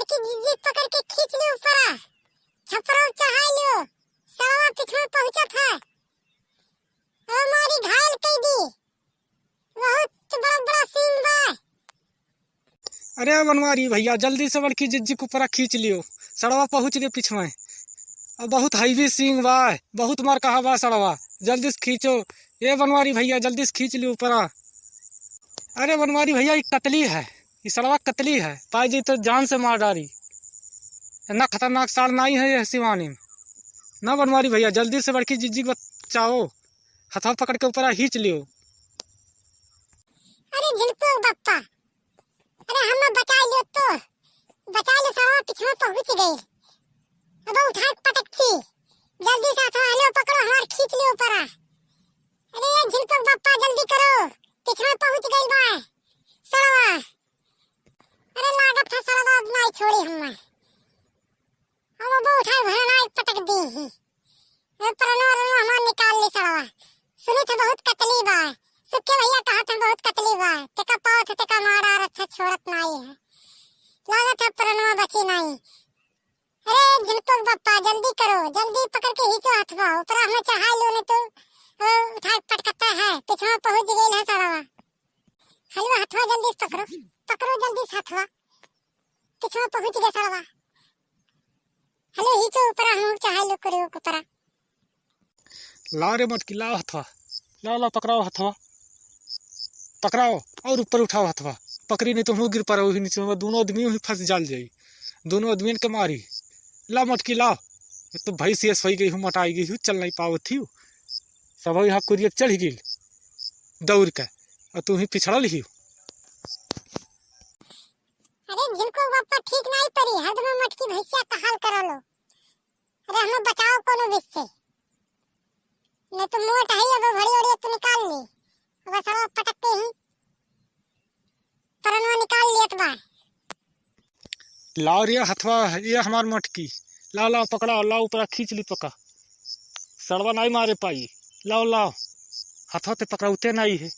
की जिद्दी पकड़ के खींच ली ऊपर, छपरा चढ़ा लियो, सड़वा पिछड़ पहुंचा था, हमारी घायल कर दी, बहुत बड़ा बड़ा सींग बा। अरे बनवारी भैया जल्दी से बड़की जिज्जी को ऊपर खींच लियो, सड़वा पहुंच गए पिछवे, अब बहुत हैवी सींग बा, बहुत मार कहा बा सड़वा, जल्दी से खींचो। ये बनवारी भैया जल्दी से खींच लियो ऊपर। अरे बनवारी भैया ये कतली है, ये सड़वा कतली है, पाई जी तो जान से मार डाली, इतना खतरनाक साड़ नहीं है ये सिवानी में। ना बनवारी भैया जल्दी से बड़की जिज्जी को बचाओ, हथवा पकड़ के ऊपर खींच लियो। अरे झिलको बप्पा, अरे हमें बचा लियो तो बचा लो, सड़वा पिछड़ पहुंच गई, अब उठा पटक थी, जल्दी से हथवा ले पकड़ो, हमार खींच लियो ऊपर। अरे झिलको बप्पा जल्दी करो, पिछड़ पहुंच गई बा सड़वा। अरे लागत था सड़वा अब नहीं छोड़ी हमें, अब वो उठा भरना पटक दी ही, परनो हमार निकाल ली सड़वा। सुनी था बहुत कतली बा, सुखे भैया कहा था बहुत कतली बा, टेका पाओ था टेका मारा रहा छोड़त नहीं है, लागत है परनो बची नहीं। अरे झिलको बप्पा जल्दी करो, जल्दी पकड़ के खींचो हथवा, ऊपर हमें चढ़ा लो नहीं तो उठा पटकता है, पिछड़ा पहुंच गई है सड़वा। हलवा हथवा जल्दी से पकड़ो, पकड़ो जल्दी से हथवा, पिछड़ा पहुंच गया सड़वा। हलो खींचो ऊपर, हम चढ़ा लो करो ऊपर। लाओ रे मटकी, लाओ हथवा, लाओ लाओ पकड़ाओ हथवा, पकड़ाओ और ऊपर उठाओ हथवा, पकड़ी नहीं तो हम गिर पड़ो नीचे में, दोनों आदमी वहीं फंस जाल जाई, दोनों आदमी के मारी। लाओ मटकी लाओ, तो भाई से सही गई हूँ, मटाई गई हूँ, चल नहीं पाओ थी, सब यहाँ कुरिया चढ़ गई दौड़ के, और तू ही पिछड़ा ली। अरे झिलको बप्पा ठीक नहीं पड़ी, हद में मटकी भैंसिया का हाल करा लो। अरे हमें बचाओ कोनो बीच से, नहीं तो मोट है अब भड़ी ओड़ी तो निकाल ली, अब सड़वा पटकते ही परनवा निकाल लिया तो बा। लाओ रे हथवा, ये हमार मटकी, लाओ लाओ पकड़ाओ, लाओ ऊपर खींच ली पका, सड़वा नहीं मारे पाई, लाओ लाओ हथवा ते पकड़ाते नहीं है।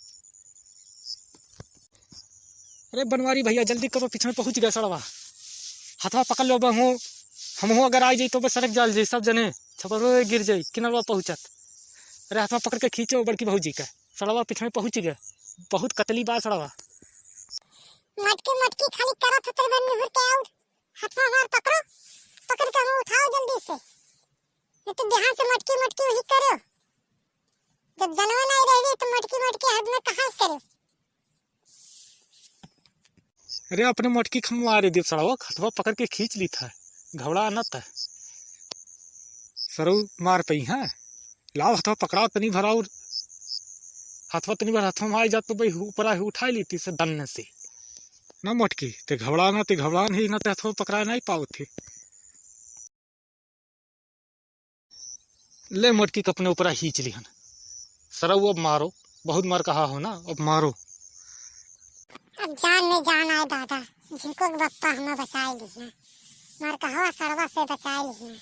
अरे बनवारी भैया जल्दी करो, पीछे पहुंच गया सड़वा, हथवा पकड़ लो, हम अगर आ जाई तो बस सड़क जाल जाई, सब जने छपरो गिर जाई, किनारवा पहुंचत। अरे हथवा पकड़ के खींचो बड़की भौजी का, सड़वा पीछे पहुंच गया, बहुत कतली बा सड़वा। मटकी मटकी खाली करा तो तेरे बन्नी भर के आओ, हथवा मार पकड़ो, पकड़ के हमें उठाओ जल्दी से, नहीं तो ध्यान से मटकी मटकी वही करो, जब जनवा नहीं रहेगी तो मटकी मटकी हद में कहाँ करो। अरे अपने मटकी खम मारे दे सड़वा, हथवा पकड़ के खींच ली था, घबरा न था, सरऊ मार पई है। लाओ हथवा पकड़ाओ, तनी भराओ हथवा, तनी भर हथवा में आ जात तो भाई ऊपर उठा ली थी से दन से ना मटकी, ते घबरा नहीं ना, ते हथवा पकड़ा नहीं पाओ थे। ले मटकी के अपने ऊपर खींच ली हन, सरऊ अब मारो, बहुत मार कहा हो ना, अब मारो। अब जान में जान आए दादा, झिलको बप्पा हमें बचा ली है, मार कहा सड़वा से बचा ली है।